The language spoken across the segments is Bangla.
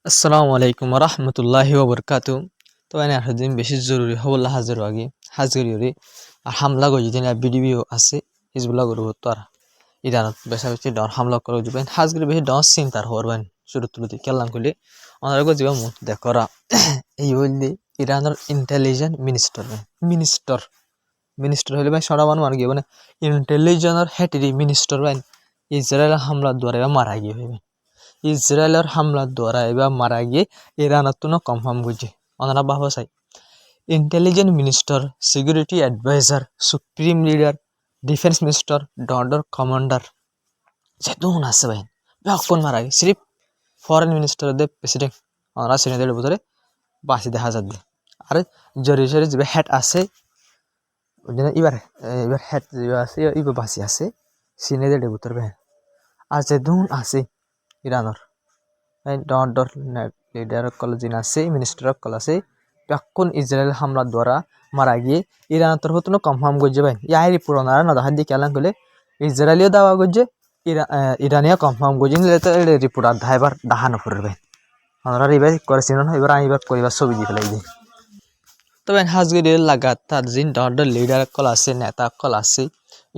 আসসালামু আলাইকুম রহমতুল্লাহি ওবরকাতু। তো এনে হাজিম বেশি জরুরি হবল্লা হাজার আগে হাজগরি আর হামলা গজি দিন বিডিবিও আছে হিজবুল্লাহ গরু তো আর ইরানত বেশা বেশি ডর হামলা করে দিবেন হাজগরি বেশি ডর চিন্তার হরবেন শুরু তুলতে কেলাম করলে অনারগো যাবা মুখ দেখরা এই হইলে ইরানের ইন্টেলিজেন্ট মিনিস্টার মিনিস্টার হইলে ভাই সারা মানুষ গিয়ে মানে ইন্টেলিজেন্টর হেটিরি মিনিস্টার ভাই ইসরায়েল হামলার দ্বারা মারা গিয়ে হইবে ইসরায়েলের হামলার দ্বারা এবার মারা গিয়ে ইরানতো কনফার্ম করছে ওনারা ভাবা চাই intelligent minister security adviser supreme leader defence minister ডর কমান্ডার যেদন আছে ভাই কোন মারা গিয়ে সিরিফ ফরেন মিনিস্টার দে প্রেসিডেন্ট ওনারা সিনেদের ভিতরে বাঁচি দেখা যাচ্ছে আর জরি জরি যে হেড আছে এবার এবার হেড যে আছে এবার বাঁচি আছে সিনেদের ভিতরে আর যেদন আছে ইরানের ডর লিডার কল যিনি আছে মিনিস্টার কল আছে এখন ইসরায়েল হামলার দ্বারা মারা গিয়ে ইরানের তরফ থেকে কনফার্ম করছে ভাই ইয়াই রিপোর্ট ওনারা না দেখা দিয়ে কেলাম করলে ইসরায়েলিও দাওয়া করছে ইরানিও কনফার্ম করছে রিপোর্ট আর এবার দাহানো পড়ে ভাই ওনারা এবার করেছিল না এবার আমি এবার করিবার ছবি দিয়ে ফেলাই দিই তবে হাজগির লাগাতার যিনি ডর লিডার কল আছে নেতা কল আছে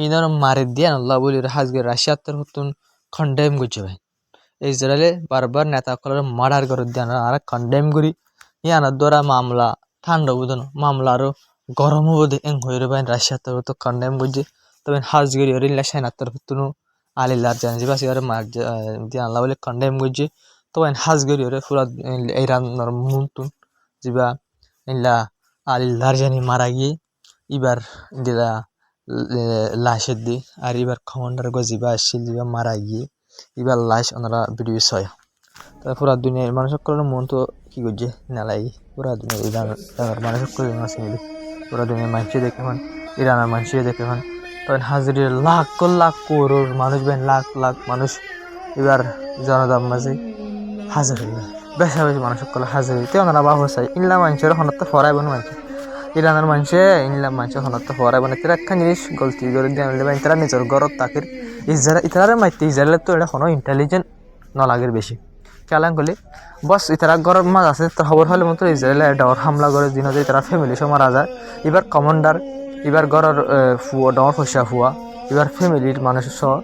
ইনার মারি দিয়ে আল্লাহ বলি হাজগির রাশিয়ার তরফ কন্ডেম করছে ভাই ইসরায়েলে বারবার নেতা কলার মার্ডার করে দেন আর কন্ডেম করি ইয়ানার দ্বারা মামলা ঠান্ডা বুঝানো মামলা আরো গরম বোধে এং হয়ে রবেন রাশিয়ার তরফ তো কন্ডেম করছে তবে হাজগিরি ওরিল্লা সাইনার তরফ তুনু আলিল্লার জানি বাসি আর মার দিয়ে আল্লাহ বলে কন্ডেম করছে তবে হাজগিরি ওরে পুরা ইরানের মুন্তুন যা ইল্লা আলিল্লার জানি মারা গিয়ে এবার দিলা লাশের দি আর এবার কমান্ডার গজিবা আসছিল যা মারা গিয়ে এবার লাশ ওনারা ভিডিও ছয় তা পুরা দুনিয়ার মানুষ সকলের মন তো কি করছে নালাই পুরা দুনিয়ার ইরানের মানুষ সকলের আছে মিলি পুরা দুনিয়ার মানুষে দেখে হন ইরানের মানুষে দেখে হন তখন হাজিরের লাখ করোড় মানুষ বেন লাখ মানুষ এবার জনতার মাঝে হাজার হইবে বেশা বেশি মানুষ সকলে হাজার হইতে ওনারা বাহ চাই ইনলা মানুষের হনত ফরাইব না মানুষ ইরানের মানুষে ইনলা মানুষের হনত ফরাইব না তারা একটা জিনিস গলতি করে দিয়ে আনলে তারা নিজের ঘরত তাকে ইতারা মাইতে ইসরায়েলের তো এটা কোনো ইন্টেলিজেন্ট নলাগের বেশি কেলাম করলে বস ইতারা ঘরের মাঝ আছে তো খবর হলে মতো ইসরায়েলে ডর হামলা করে দিন যে তারা ফ্যামিলি সব মারা যায় এবার কমান্ডার এবার ঘরের ফুয়া ডর ফসা ফুয়া এবার ফ্যামিলির মানুষ সহ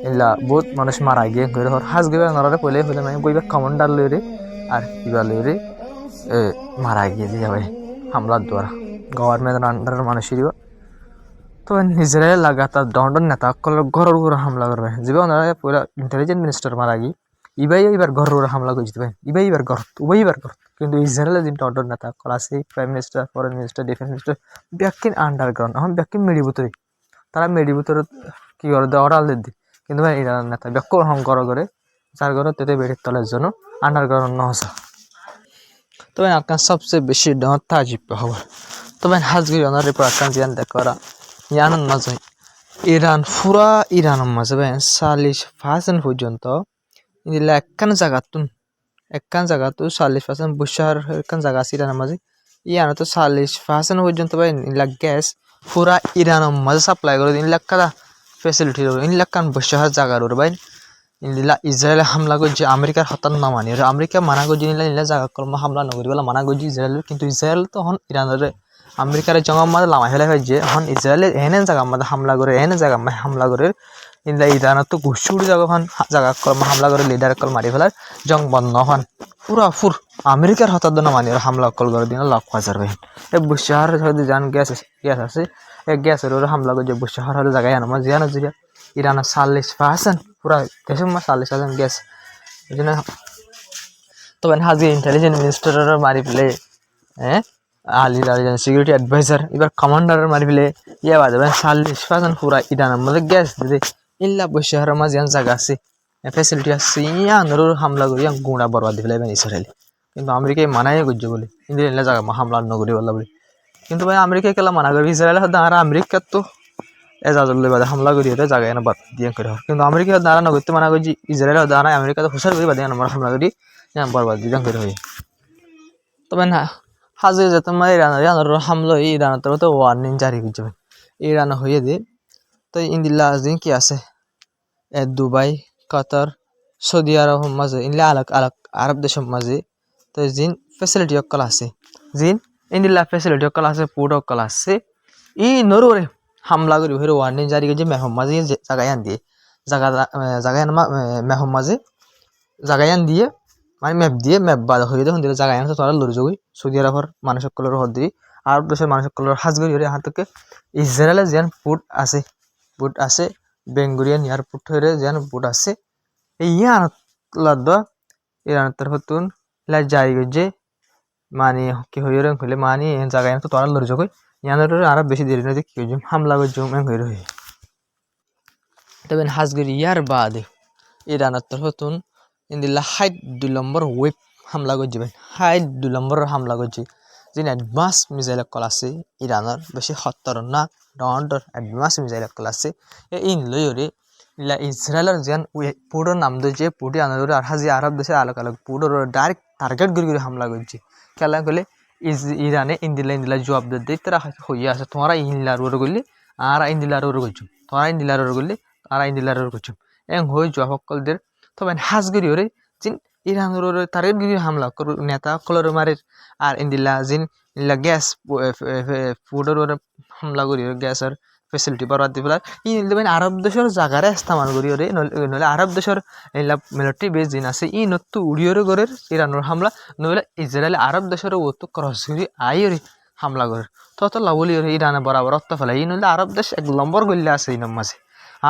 এগুলা বহুত মানুষ মারা গিয়ে ঘরে হাজ গিয়ে নড়ারে পড়লে হলে মানে এবার কমান্ডার লইরে আর এবার লইরে মারা গিয়ে দিয়ে ভাই হামলার দ্বারা গভর্নমেন্টের আন্ডারের মানুষের তো ইসরায়েল লাগাতার দণ্ডন নেতা ঘরের উপরে হামলা করবে যে ওনারা পুরা ইন্টেলিজেন্ট মিনিস্টার মারা গিয়ে এবার ঘরের উপরে হামলা করতে পারেন এবার ঘর এবার ঘর কিন্তু ইসরায়েলের যে দণ্ডন নেতা কল আছে prime minister foreign minister defence minister ব্যাকিন আন্ডারগ্রাউন্ড এখন ব্যাকিন মেডি ভিতরে তারা মেডি ভিতরে কি করে দেওয়ার আল দিই কিন্তু ভাই ইরানের নেতা ব্যাক হং করে যার ঘরে তেতে বেড়ে তলের জন্য আন্ডারগ্রাউন্ড নহসা তবে আপনার সবচেয়ে বেশি ডর তাজিব খবর তবে হাজগির অনার রিপোর্ট আপনার জিয়ান দেখা ইয়ানোর মাঝে ইরান পুরা ইরানের মাঝে 40% পর্যন্ত ইদিলা একখান জায়গাতো 40% বসার একখান জায়গা আছে ইরানের মাঝে ইয়ানো তো 40% পর্যন্ত ইলা গ্যাস পুরা ইরানের মাঝে সাপ্লাই করে ইন লাখ ফেসিলিটি ইন লাখান বসার জায়গার ওর ভাই ইলা ইসরায়েলে হামলা করছে আমেরিকার হতান না মানি আমেরিকা মানা করছে ইলা জায়গা কর্ম হামলা নগরী বলে মানা করছে ইসরায়েলের কিন্তু ইসরায়েল তো হন ইরানের আমেরিকার জঙ্গা মাঝে লামা ফেলা হয়েছে এখন ইসরায়েলের এনে জায়গা মাঝে হামলা করে এনে জায়গা হামলা করে ইন্দা ইরানের তো ঘুষুড়ি জায়গা কর্ম হামলা করে লিডার কল মারি ফেলার জং বন্ধ হন পুরা আমেরিকার হতার জন্য মানি হামলা কল করে দিন লাখ হাজার বাহিন এই বুসাহার হয়তো যান গ্যাস আছে এই গ্যাসের ওরা হামলা করছে বুসাহার হয়তো জায়গায় আনো মাঝে জানো যে ইরানের 40% পুরা দেশের 40% গ্যাস এই জন্য তবে হাজি ইন্টেলিজেন্ট মিনিস্টারের মারি ফেলে আলির সিকিউরিটি অ্যাডভাইজার এবার কমান্ডারের মারি ফেলে ইয়ে বাজে 40% পুরা ইরানের মধ্যে গ্যাস দিতে ইল্লা বসে মাঝে জায়গা আছে ফেসিলিটি আছে ইয়ানোর হামলা করি গুঁড়া বরবাদ দি ফেলে ইসরায়েল কিন্তু আমেরিকায় মানাই করছে বলে কিন্তু ইল্লা জায়গা হামলা নগরী বললা বলে কিন্তু ভাই আমেরিকায় কেলা মানা করবে ইসরায়েল আর আমেরিকার তো এজাজুল্লে বাদে হামলা করি এটা জায়গায় না বাদ দিয়ে করে কিন্তু আমেরিকা দ্বারা নগরীতে মানা করছি ইসরায়েল দ্বারা আমেরিকা তো হুশার করি বাদে আমরা হামলা করি বরবাদ দিয়ে করে হয়ে তবে না হাজে যেতে ইরানের হামলা ইরানের তরফ ওয়ার্নিং জারি করছে ইরান হয়ে দিয়ে তো ইন্দিল্লা দিন কি আছে দুবাই কাতার সৌদি আরব মাঝে ইনলে আলাক আলাক আরব দেশের মাঝে তো জিন ফেসিলিটি অকল আছে জিন ইন্দিল্লা ফেসিলিটি অকল আছে ফুড অকল আছে ই নরুরে হামলা করি হইরে ওয়ার্নিং জারি করে মেহম মাঝে জায়গায় আন দিয়ে জায়গায় মেহম মাঝে জায়গায় আন দিয়ে মানে ম্যাপ দিয়ে ম্যাপ বাদ হয়ে দেখুন দিলে জায়গায় আনছে তোরা লড়ে যাবি সৌদি আরবের মানুষ সকলের হদ দিয়ে আরব দেশের মানুষ সকলের হাজ করি হইরে হাত থেকে ইসরায়েলের যেন ফুড আছে বেঙ্গুরিয়ান এয়ারপোর্ট হইরে যেন ফুড আছে এই ইয়ানত লদ্দ ইরানের তরফতুন লা জারি গজে মানে কি হইরে হইলে মানে জায়গায় তো তোরা লড়ে যাবি ইয়ানোর আরব বেশি দেরি নয় কি হইছে হামলা গজে এং হইরে হই তবে হাজগরি ইয়ার বাদে ইরানের তরফতুন ইন্দিল্লা হাইট 2 নম্বর ওয়েব হামলা গজে হাইট 2 নম্বর হামলা গজে যিনি অ্যাডভান্স মিসাইল কল আছে ইরানের বেশি খতরনাক ডন্ডর অ্যাডভান্স মিসাইল কল আছে ইন লইরে ইলা ইসরায়েলের যেন পুরো নাম দিয়ে পুটি আনার আর হাজি আরব দেশে আলাগ আলাগ পুরো ডাইরেক্ট টার্গেট করে হামলা করছে খেলা করলে ইরানে ইন্দিলা জবাব দিয়ে তারা হইয়া আছে তোমরা ইনলার ওর করলে আর ইন্দিলার ওর করছো তোমরা ইন্দিলার ওর করলে আর ইন্দিলার ওর করছো এং হয়ে জবাব সকলদের তবে হাজ করি ওরে জিন ইরানের টার্গেট করে হামলা করো নেতা সকলের মারে আর ইন্দিলা জিন ইলা গ্যাস ফুডের ওরে হামলা করি গ্যাসের ফেসিলিটি বাড়াতে দি পেলার ই দেবেন আরব দেশের জায়গারে ইস্তেমাল করি ওরে নইলে আরব দেশের এলা মিলিটারি বেস দিন আছে ই নত্তু উড়িয়রে গরের ইরানের হামলা নইলে ইসরায়েল আরব দেশের ও তো ক্রস করি আইরে হামলা করে তত লাবলি ইরানে বরাবর অত্ত ফেলা ই নইলে আরব দেশ এক নম্বর গল্লে আছে ইনম মাঝে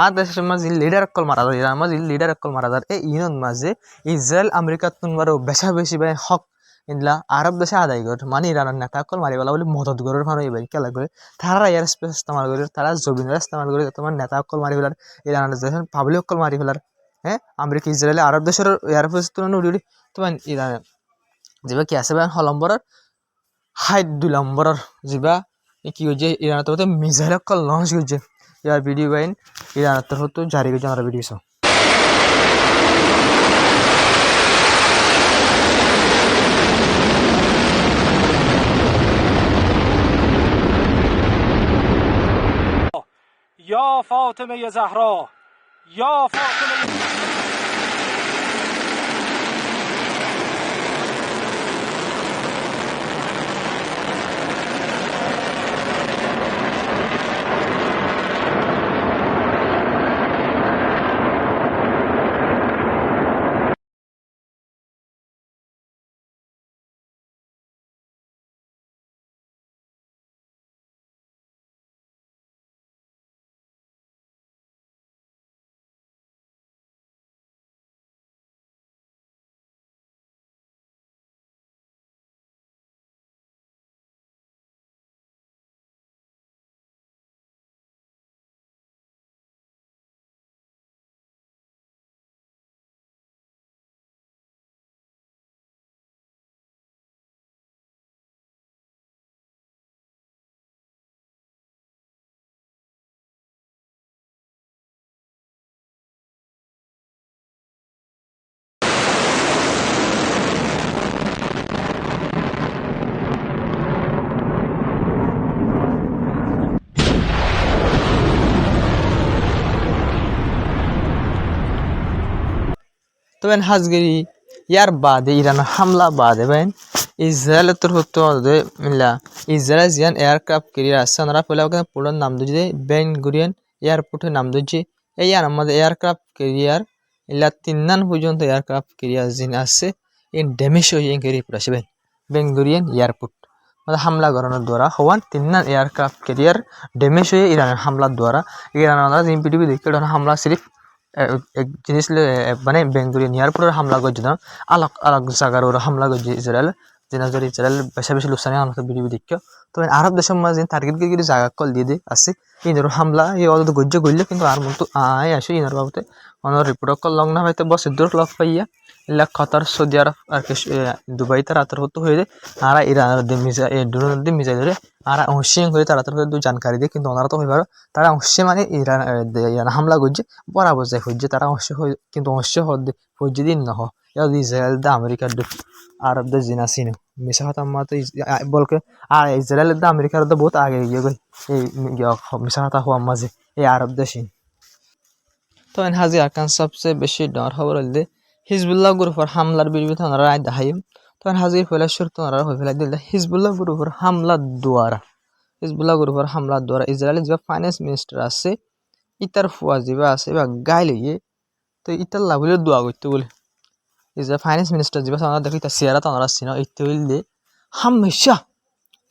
আর দেশের মাঝে লিডার কল মারা যায় ইরান মাঝে লিডার কল মারা যায় এই ইনন মাঝে ইসরায়েল আমেরিকা তুনবারও বেশা বেশি ভাই হক ইনলা আরব দেশে আদায় করে মানে ইরানের নেতা কল মারি বলা বলে মদত গরের ফানো এবার খেলা করে তারা এয়ার স্পেস ইস্তেমাল করে তারা জবিনের ইস্তেমাল করে তোমার নেতা কল মারি ফেলার ইরানের দেশের পাবলিক কল মারি ফেলার হ্যাঁ আমেরিকা ইসরায়েল আরব দেশের এয়ারফোর্স তুলনা উড়ি তোমার ইরান যেবা কি আছে হলম্বরের হাইট 2 নম্বরের যেবা কি হয়েছে ইরানের তরফ মিসাইল কল লঞ্চ করছে ইয়ার ভিডিও বাইন ইরানের তরফ জারি করছে আমরা ভিডিও সব یا فاطمه زهرا یا فاطمه তবে হাজগিরি ইয়ার বাদে ইরানের হামলা বাদে বেন ইসরায়েলের তরফ থেকে মিলা ইসরায়েল জিয়ান এয়ারক্রাফট ক্যারিয়ার আছে ওনারা পয়লা পুরো নাম দিয়েছে বেন গুরিয়ান এয়ারপোর্টের নাম দিয়েছে এই আর আমাদের এয়ারক্রাফট ক্যারিয়ার ইলা 3 পর্যন্ত এয়ারক্রাফট ক্যারিয়ার জিন আছে ইন ড্যামেজ হয়ে ক্যারি পড়ে আসবে বেন গুরিয়ান এয়ারপোর্ট মানে হামলা করানোর দ্বারা হওয়ান 3 এয়ারক্রাফট ক্যারিয়ার ড্যামেজ হয়ে ইরানের হামলার দ্বারা ইরান আমরা জিন পিটিভি দেখে হামলা সিরিফ এক জিনিস মানে বেঙ্গুরিয়ান এয়ারপোর্টের হামলা করছে না আলাগ আলাগ জায়গার ওরা হামলা করছে ইসরায়েল যেনাজর ইসরায়েল বেশি বেশি লোকসানি আমার ভিডিও দেখো তো আরব দেশের মাঝে টার্গেট করে জায়গা কল দিয়ে আছে ইনার হামলা এই অত গজ্য করলে কিন্তু আর মতো আয় আসে ইনার বাবতে অনার রিপোর্ট কল লং না হয়তো বস দূর লগ পাইয়া ইলা কাতার সৌদি আরব আর দুবাই তার আতর হতো হয়ে আর ইরানের দিন মিজাই ধরে আর অংশীয় হয়ে তারা জানকারি দিয়ে কিন্তু ওনারা তো হয়ে পারো তারা অংশে মানে ইরান হামলা করছে বরাবর যায় হচ্ছে তারা অংশ কিন্তু অংশ হচ্ছে দিন নহ ইসরায়েল দা আমেরিকার আরব দা জিনা সিন মিশা হাত আমার তো বলকে আর ইসরায়েল দা আমেরিকার তো বহুত আগে গিয়ে গই এই মিশা হাতা হওয়ার মাঝে এই আরব দেশে তো হাজি আরকান সবচেয়ে বেশি ডর খবর হলে হিজবুল্লাহ গ্রুপের হামলার বিরুদ্ধে ওনারা রায় দেখাইম তখন হাজির ফেলা শুরু ওনারা হয়ে ফেলা দিল হিজবুল্লাহ গ্রুপের হামলার দ্বারা হিজবুল্লাহ গ্রুপের হামলার দ্বারা ইসরায়েলের যে ফাইন্যান্স মিনিস্টার আছে ইতার ফুয়া যেবা আছে বা গাই লইয়ে তো ইতার লাভলে দোয়া করতে বলে ইসরায়েল ফাইন্যান্স মিনিস্টার যেবা ওনারা দেখি তার চেহারা তো ওনারা চিন ইতে হইলে হামেশা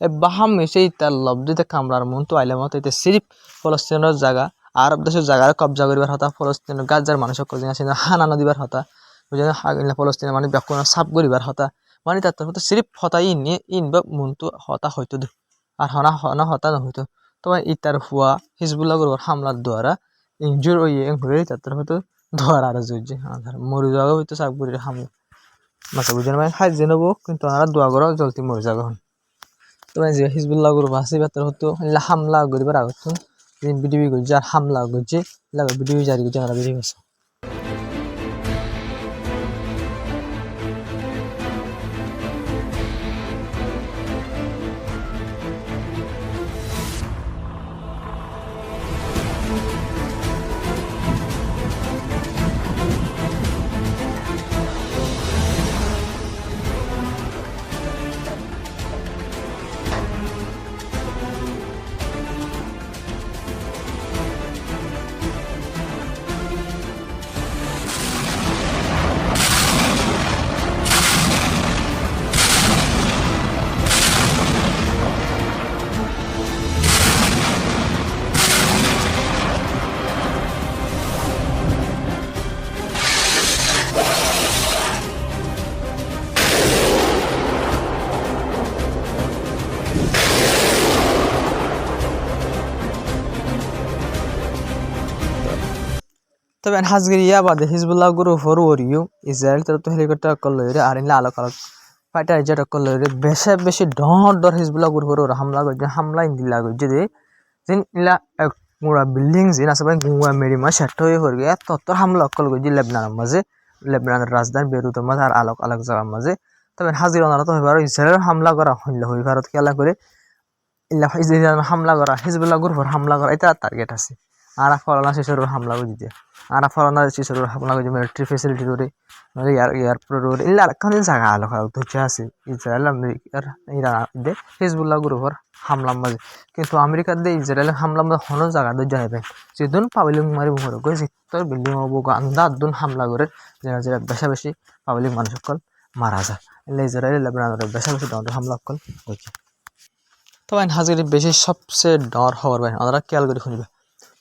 বা হামেশা ইতার লব্ধিতে কামড়ার মন তো আইলে মতো ইতে সিরিফ ফলস্তিনের জায়গা আরব দেশের জায়গায় কবজা করিবার হতা ফলস্তিনের গাজার মানুষের কদিন আছে হানানো দিবার হতা বুঝলেন ফলস্তিনের মানে ব্যাকুণ সাপ করিবার হতা মানে তার মতো সিরিফ হতাই নিয়ে ইনবা মনটো হতা হয়তো দে আর হনা হনা হতা নহইতো তোমার ইতার হুয়া হিজবুল্লাহ গ্রুপের হামলার দ্বারা ইনজুর হয়ে হয়ে তার হয়তো ধর আর জুজে মরে যাওয়া হইতো সাপ করি হামলা মাথা বুঝেন মানে খাই যে নেবো কিন্তু ওনারা দোয়া করো জলদি মরে যাবে হন তোমার যে হিজবুল্লাহ গ্রুপ আছে তার হতো হামলা করিবার আগত বিডিবি করছে আর হামলা করছে বিডিবি জারি করছে ওনারা বেরিয়ে গেছে তবে হাজগির ইয়া বাদে হিজবুল্লাহ গ্রুপ ওরিও ইসরায়েল তরফ হেলিকপ্টার কল লইরে আর ইনলা আলোক আলোক ফাইটার জেট কল লইরে বেশি বেশি ডর হিজবুল্লাহ গ্রুপ ওর হামলা করছে হামলা ইন্দিলা করছে দে যেন ইলা মুরা বিল্ডিং যেন আছে গুয়া মেরিমা সেট হয়ে হয়ে গিয়ে তত্তর হামলা কল করছে লেবনানের মাঝে লেবনানের রাজধানী বেরুতের মাঝে আর আলোক আলোক জায়গার মাঝে তবে হাজির ওনারা তো হইবার ইসরায়েল হামলা করা হইল হই ভারত খেলা করে ইল্লা ইসরায়েল হামলা করা হিজবুল্লাহ গ্রুপের হামলা করা এটা টার্গেট আছে আর ফলানা শেষের হামলা করে দিতে আর ফলানা শেষের হামলা করে মিলিটারি ফেসিলিটি করে এয়ারপোর্ট রোড ইল্লা আরেকখান জায়গা আলোক ধরছে আছে ইসরায়েল আমেরিকার ইরান দে হিজবুল্লাহ গ্রুপের হামলার মাঝে কিন্তু আমেরিকার দিয়ে ইসরায়েলের হামলার মাঝে হনো জায়গা ধরে যাবে যেদিন পাবলিক মারি মুখর করে চিত্তর বিল্ডিং হবো আন্দার দুন হামলা করে যেটা যেটা বেশা বেশি পাবলিক মানুষ সকল মারা যায় ইল্লা ইসরায়েল লেবাননের বেশা বেশি দণ্ড হামলা সকল হয়েছে তবে হাজির বেশি সবচেয়ে ডর হওয়ার ভাই ওনারা খেয়াল করে শুনিবা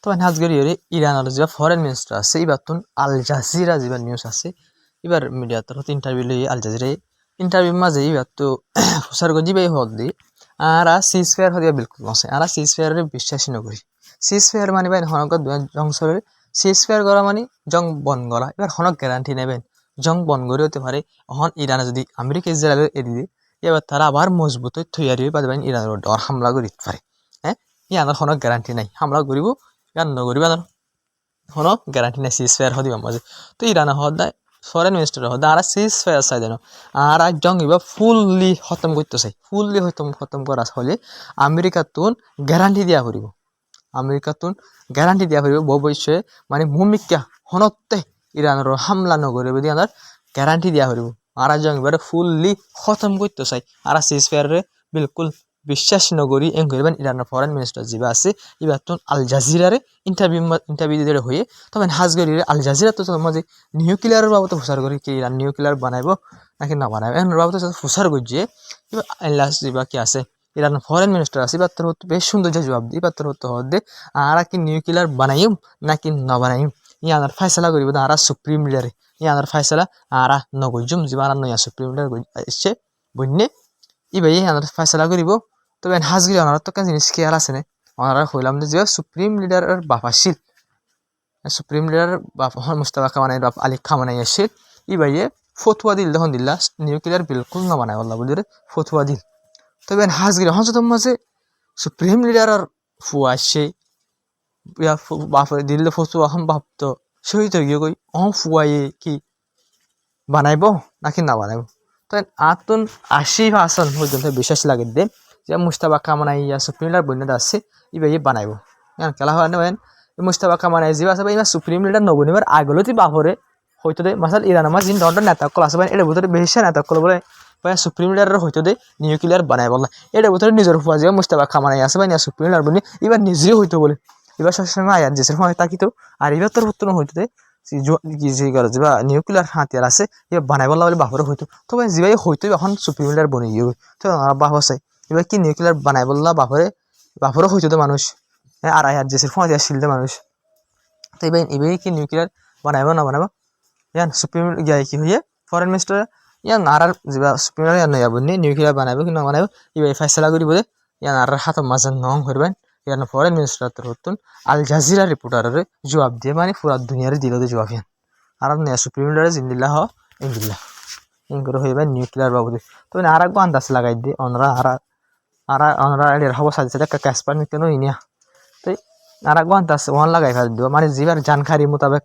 তবে হাজগির ইরানের যে ফরেন মিনিস্টার আছে এবার তুন আল জাজিরা যেবার নিউজ আছে এবার মিডিয়া তরফ ইন্টারভিউ লই আল জাজিরা ইন্টারভিউ মাঝে এবার তো হুসার গজিবাই হদ দি আর সিজ ফেয়ার হদিয়া বিলকুল নছে আর সিজ ফেয়ারের বিশ্বাসী নকরি সিজ ফেয়ার মানে ভাই হনক জংসরের সিজ ফেয়ার করা মানে জং বন করা এবার হনক গ্যারান্টি নেবেন জং বন করে হতে পারে হন ইরানে যদি আমেরিকা ইসরায়েলের এড়ি দিয়ে এবার তারা আবার মজবুত হয়ে তৈরি হয়ে পারবেন ইরানের ডর হামলা করে দিতে পারে হ্যাঁ ইয়ানোর হনক গ্যারান্টি নাই হামলা করিব ইয়ান নকরিব আনার হনো গ্যারান্টি নাই সিজ ফেয়ার হদিবা মাঝে তো ইরানে হদায় ফরেন মিনিস্টার হদায় আর সিজ ফেয়ার চাই দেন আর জং এবার ফুললি খতম করতে চাই ফুললি খতম করা হলে আমেরিকাতুন গ্যারান্টি দিয়া করিব আমেরিকাতুন গ্যারান্টি দিয়া করিব ভবিষ্যতে মানে ভূমিকা হনতে ইরানের হামলা নকরিব দিয়ে আমার গ্যারান্টি দিয়া করিব আর জং এবার ফুললি খতম করতে চাই আর সিজ ফেয়ারে বিলকুল বিশ্বাস নগরী এম করবেন ইরানের ফরেন মিনিস্টার যেবা আছে এবার তো আল জাজিরারে ইন্টারভিউ দিয়ে হয়ে তবে হাজগরির আল জাজিরা তো মাঝে নিউক্লিয়ারের বাবদ প্রচার করি কি ইরান নিউক্লিয়ার বানাইব নাকি না বানাইব এর বাবদ প্রচার করছে এবার আল্লাহ যেবা কি আছে ইরানের ফরেন মিনিস্টার আছে এবার তোর বেশ সুন্দর যে জবাব দিই এবার তোর হতে হতে আর কি নিউক্লিয়ার বানাইম নাকি না বানাইম ইয়ানার ফাইসলা করিব আর সুপ্রিম লিডারে ইয়ানার ফাইসলা আর নগজুম যেবা আর নয়া সুপ্রিম লিডার এসে বন্যে ইবাই ইয়ানার ফাইসলা করিব তবে হাজগিরি ওনারা তো জিনিস খেয়াল আছে না ওনারা হইলাম যে সুপ্রিম লিডারের বাপ আসিল সুপ্রিম লিডার বাপ মুস্তাফা কামানের বাপ আলী খামানাই আসিল ইবাইয়ে ফতুয়া দিল দেখুন দিল্লা নিউক্লিয়ার বিলকুল না বানায় আল্লাহ বলি ফতুয়া দিল তবে হাজগিরি হন তো মাঝে সুপ্রিম লিডারের ফুয়া আসছে বাপ দিল্লি ফতুয়া হন ভাবতো সহি তো গিয়ে কই ফুয়াইয়ে কি বানাইব নাকি না বানাইব তখন আতুন 80% পর্যন্ত বিশ্বাস লাগে দে যে মুস্তাফা কামানাই সুপ্রিম লিডার বন্যতা আছে ইবাই বানাইব খেলা হয় নেবেন মুস্তাফা কামানাই যে আছে বা সুপ্রিম লিডার নবনিবার আগলতি বাহরে হয়তো দে মাসাল ইরান আমার জিন ধরনের নেতা কল আছে এটার ভিতরে বেশি নেতা কল বলে সুপ্রিম লিডারের হয়তো দে নিউক্লিয়ার বানাই বললা এটার ভিতরে নিজের ফুয়া যে মুস্তাফা খামানাই আছে সুপ্রিম লিডার বলি এবার নিজেই হইতো বলে এবার সবসময় আয়ার জেসের সময় তাকিত আর এবার তোর উত্তর হইতো দে যে নিউক্লিয়ার হাতিয়ার আছে এবার বানাই বললা বলে বাপরে হইতো তো যেভাবে হইতো এখন সুপ্রিম লিডার বনে গিয়ে তো বাপ আছে এবার কি নিউক্লিয়ার বানাই বললা বাপরে হইতো তো মানুষ আর আয়ার জেসের সময় দিয়া শিলতে মানুষ তো এবার কি নিউক্লিয়ার বানাইব না বানাবো ইয়ান সুপ্রিম গিয়ে কি হইয়ে ফরেন মিনিস্টার ইয়ান আর যা সুপ্রিম ইয়ান নয়া বনি নিউক্লিয়ার বানাইব কি না বানাইব এবার ফয়সালা করিব দে ইয়ান আর হাতে মাঝে নং করবেন ইয়ান ফরেন মিনিস্টার তোর হতুন আল জাজিরা রিপোর্টারের জবাব দিয়ে মানে পুরা দুনিয়ার দিল দে জবাব ইয়ান আর নয়া সুপ্রিম লিডারে জিন্দিল্লাহ ইন্দিল্লাহ ইন করে হইবে নিউক্লিয়ার বাবদে তো আর এক আন্দাজ লাগাই দিয়ে অনরা এর হবো সাথে সাথে ক্যাসপার নিতে নই নিয়া তো আর এক আন্দাজ ওয়ান লাগাই ফেল দিব মানে যেবার জানকারি মোতাবেক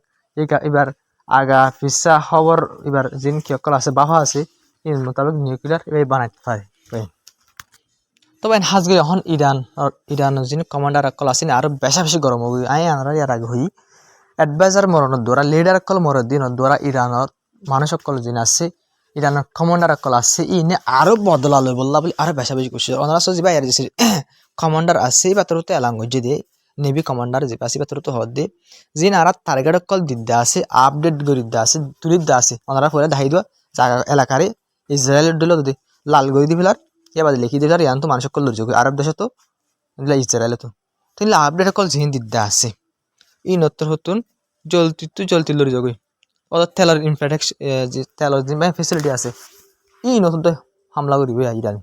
এবার আগা পিসা খবর এবার জিন কি অকল আছে বাহা আছে এর মোতাবেক নিউক্লিয়ার এবার বানাইতে পারে তবে হাজগে এখন ইরান যিনি কমান্ডার অকল আছে আরো বেশি গরম হবি আমরা ইয়ার আগে হই এডভাইজার মরণের দ্বারা লিডার অকল মরণ দিন দ্বারা ইরানের মানুষ অকল যিনি আছে ইরানের কমান্ডার অকল আছে ইনে আরো বদলালো বললা বলে আরো বেশি করছে ওনারা সজিবা ইয়ার যে কমান্ডার আছে বা তোর তো এলাং হয়ে দিয়ে নেভি কমান্ডার যে পাশে বা তোর তো হদ দে যিন আর টার্গেট অকল দিদ্দা আছে আপডেট গরিদ্দা আছে তুলিদ্দা আছে ওনারা পরে ধাই দেওয়া জায়গা এলাকারে ইসরায়েলের দিল যদি লাল গরি দি ফেলার এবার লিখি দিলার ইয়ান তো মানুষ অকল যোগ আরব দেশে তো ইসরায়েলে তো তাহলে আপডেট অকল যিন দিদ্দা আছে ই নত্তর হতুন জলতি লড়ি যোগ ওদের তেলের ইনফ্রাস্ট্রাকচার যে তেলের যে ফেসিলিটি আছে ই নতুন তো হামলা করিব ইরান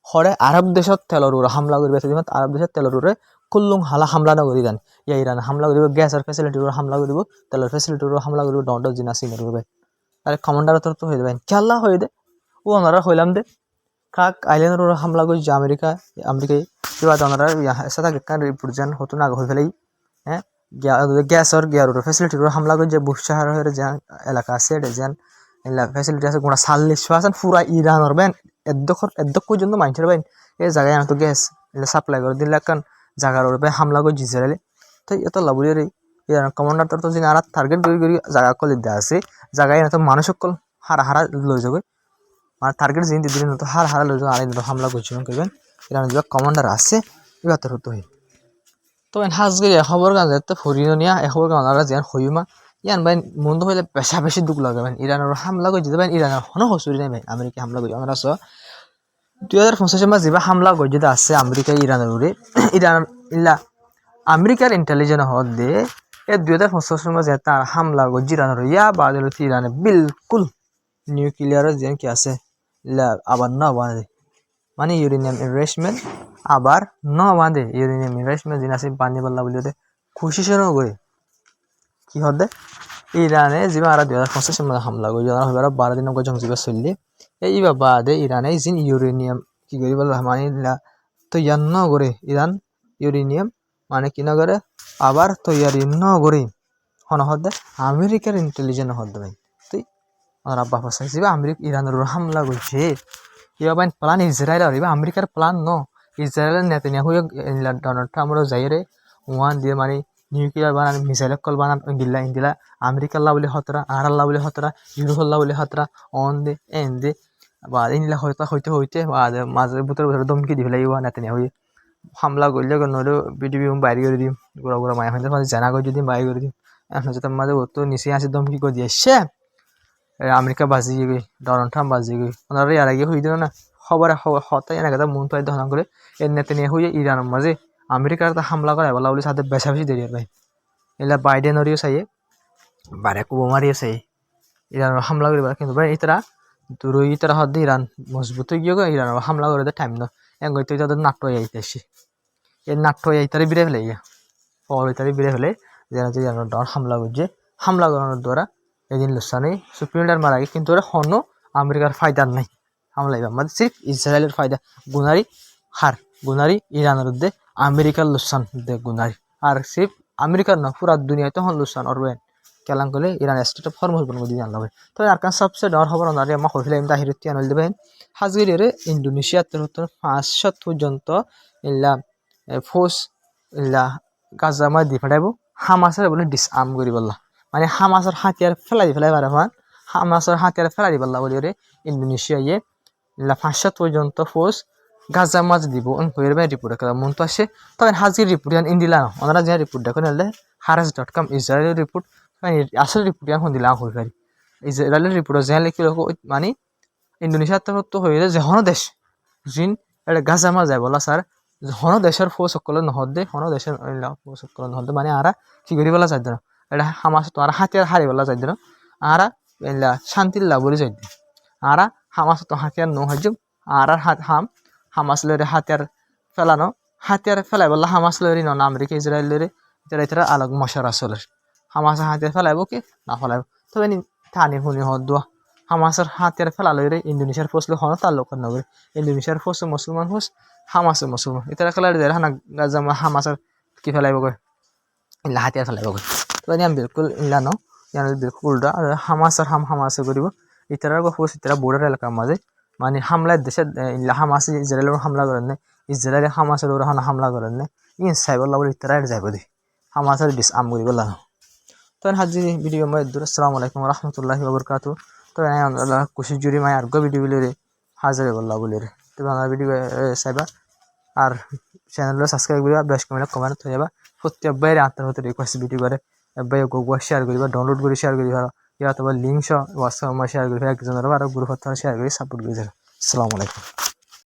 হরে আরব দেশত তেলের উপরে হামলা করবে আরব দেশের তেলের উপরে কুল্লুং হালা হামলা না করি দেন ইরান হামলা করিব গ্যাসের ফেসিলিটির উপর হামলা করিব তেলের ফেসিলিটির উপর হামলা করিব ডন্ড জিনা সিনের উপরে আরে কমান্ডার তো হয়ে যাবেন খেলা হয়ে দে ও ওনারা হইলাম দে কাক আইল্যান্ডের উপর হামলা করছে আমেরিকায় কিবা ওনারা সাথে কার রিপোর্ট যেন হতো না হয়ে ফেলেই হ্যাঁ গ্যাসের গিয়ার উপর ফেসিলিটির উপর হামলা করছে বুশাহারের যে এলাকা আছে এটা যেন ফেসিলিটি আছে গোটা 40 আছে পুরা ইরানের বেন এদ্দক পর্যন্ত মানুষের বেন এই জায়গায় তো গ্যাস সাপ্লাই করে দিলে কারণ জায়গার উপরে হামলা করছে ইসরায়েলে তো এত লাভুরের ইরান কমান্ডার তো যিনি আর টার্গেট করি জায়গা কল দেওয়া আছে জায়গায় তো মানুষ সকল হারা লই যাবে মানে টার্গেট যিনি দিদিন তো হারা লই যাবে আর হামলা করছে করবেন ইরান যে কমান্ডার আছে এবার তোর হতো তো হাজগিরি খবর গাঁজে তো ফরিও নিয়া খবর গাঁজারা যেন হইমা ইয়ান ভাই মন্দ হইলে বেশি দুঃখ লাগাবেন ইরানের হামলা করে যেতে ইরানের কোনো হসুরি নাই ভাই আমেরিকা হামলা করে আমরা 2025 মাস যেবা হামলা করে যেতে আছে আমেরিকা ইরানের উপরে ইরান ইল্লা আমেরিকার ইন্টেলিজেন্স হদ দে এই 2025 মাস তার হামলা করে ইরানের ইয়া বাদল ইরানে বিলকুল নিউক্লিয়ার যেন কি আছে ইল্লা আবার না বাঁধে মানে ইউরেনিয়াম এনরিচমেন্ট আবার ন বাঁধে ইউরেনিয়াম এনরিচমেন্ট যিনি আছে বান্ধি পাল্লা বলি খুশি সেরও করে কি হদে ইরানে যিবা আর 2025 মাস হামলা করে যারা হইবার 12 দিন গজং যিবা চললি এই বাদে ইরানে যিন ইউরেনিয়াম কি করি বল মানে তৈয়ার ন করে ইরান ইউরেনিয়াম মানে কি না করে আবার তৈয়ারি ন করে হন হদে আমেরিকার ইন্টেলিজেন্স হদে ভাই তুই আর আব্বা ফাসাই যিবা আমেরিকা ইরানের হামলা করছে এবার প্লান ইসরায়েল আর এবার আমেরিকার প্লান ন ইসরায়েলের নেতানিয়াহু ডোনাল্ড ট্রাম্পর যাইরে ওয়ান দিয়ে মানে নিউক্লিয়ার বানান মিসাইল কল বানান ইন্দিলা আমেরিকা আল্লাহ বলে হতরা আর আল্লাহ বলে হতরা ইউরোপ আল্লাহ বলে হতরা অন দে এন দে বা ইনলা হইতে মাঝে বুতরে দমকি দি ফেলাই ওয়া নেতানিয়াহু হামলা করলে নইলেও পৃথিবী বাইরে করে দিম গোড়া মায়া হইতে মাঝে জানা করে যদি বাইরে করে দিম এখন যেটা মাঝে তো নিচে আসে দমকি করে দিয়ে সে আমেরিকা বাজি গই ডোনাল্ড ট্রাম্প বাজি গই ওনারা ইয়ার আগে হই দিল না খবরে হতাই না কথা মন তো দহন করে এর নেতে নিয়ে হইয়ে ইরানের মাঝে আমেরিকার হামলা করে বলা বলি সাথে বেশি দেরি ভাই এলা বাইডেনরিও চাইয়ে বারাক ওবামারিও চাই ইরানের হামলা করিবার কিন্তু ভাই ইতারা হদ ইরান মজবুত হয়ে গিয়ে ইরানের হামলা করে টাইম ন এঙ্গই তুই তাদের নাট্য আইতে আসি এই নাট্য আইতারে বিরে ফেলে ইয়া পর ইতারে বিরে ফেলে যেন ইরানের ডর হামলা করছে হামলা করানোর দ্বারা এদিন লোকসানে সুপ্রিম লিডার মারা গিয়ে কিন্তু ওরা হনো আমেরিকার ফায়দার নাই হামলা আমাদের সির্ফ ইসরায়েলের ফায়দা গুনারি ইরানের উদ্দে আমেরিকার লোকসান দে গুনারি আর সির্ফ আমেরিকার না পুরা দুনিয়ায় তখন লোকসান অরবেন কেলাং করলে ইরান স্টেট অফ ফর্ম হইব দিয়ে জানলাম তো আর কারণ সবচেয়ে ডর খবর না আমার হইলে আমি তাহির আনল দেবেন হাজগিরে ইন্দোনেশিয়াতে 500 পর্যন্ত ইল্লা ফোর্স ইল্লা গাজামা দি ফাটাইব হামাসের বলে ডিসআর্ম করি বললা মানে হামাসের হাতিয়ার ফেলাই পারে হামাসের হাতিয়ার ফেলাই দিবার বলি রে ইন্দোনেশিয়া 500 পর্যন্ত ফোর্স গাজা মাঝ দিব রিপোর্ট করা মন তো আসে তবে হাজির রিপোর্ট ইন্দিলা ওনারা যে রিপোর্ট দেখো নাহলে হারাস.com ইসরায়েলের রিপোর্ট আসল রিপোর্ট এখন দিলা হয়ে পারি ইসরায়েলের রিপোর্ট যে লিখি মানে ইন্দোনেশিয়ার তরফ তো হয়ে যে হন দেশ জিন এটা গাজা মাঝ যায় বলা স্যার হন দেশের ফোর্স সকলে নহদে হন দেশের ফোর্স সকলে নহদে মানে আরা কি করি বলা যাইদ না এটা হামাস তো আর হাতিয়ার হারি বলা যাইদ না আরা শান্তির লাভ বলে যাইদ আরা হামাস তো হাতিয়ার নহাজ আর হামাস লরে হাতিয়ার ফেলানো হাতিয়ার ফেলাই বললা হামাস লরি ন আমেরিকা ইসরায়েল লরে এটা আলাগ মশার আসলে হামাস হাতিয়ার ফেলাইব কি না ফেলাইব তবে থানি হুনি হদুয়া হামাসের হাতিয়ার ফেলা লরে ইন্দোনেশিয়ার ফোর্স হন তার লোক নগরে ইন্দোনেশিয়ার ফোর্স মুসলমান ফোর্স হামাসে মুসলমান এটা খেলার দেয় হানা গাজামা হামাসের কি ফেলাইব গৈ ইলা হাতিয়ার ফেলাইব গৈ তবে আমি বিলকুল ইলা ন বিলকুল উল্টা হামাসের হামাসে করিব ইতারার ফোর্স ইতারা বর্ডার এলাকার মাঝে মানে হামলার দেশে হামাস ইসরায়েলের হামলা করেন না ইসরায়েলের হামাসের ওরা হামলা করেন না সাইবল্লা বলে ইতারা যাইব দি হামাসের ডিস আম করি বললাম তো হাজি ভিডিও মই দূর আসসালামু আলাইকুম রহমতুল্লাহি ওবরকাতু তো কুশি জুড়ি মাই আর গো ভিডিও বলে রে হাজারে বললা বলে রে তো আমার ভিডিও সাইবা আর চ্যানেলটা সাবস্ক্রাইব করিবা বেশ কমেন্ট হয়ে যাবা প্রত্যেক বাইরে আত্মার হতে রিকোয়েস্ট ভিডিও করে এবাই গোগো শেয়ার করিবা ডাউনলোড করে শেয়ার করিবা ইয়া তো লিঙ্ক সহ হোয়াটসঅ্যাপ শেয়ার করিবা একজনের আর গ্রুপ শেয়ার করে সাপোর্ট করিবা আসসালামু আলাইকুম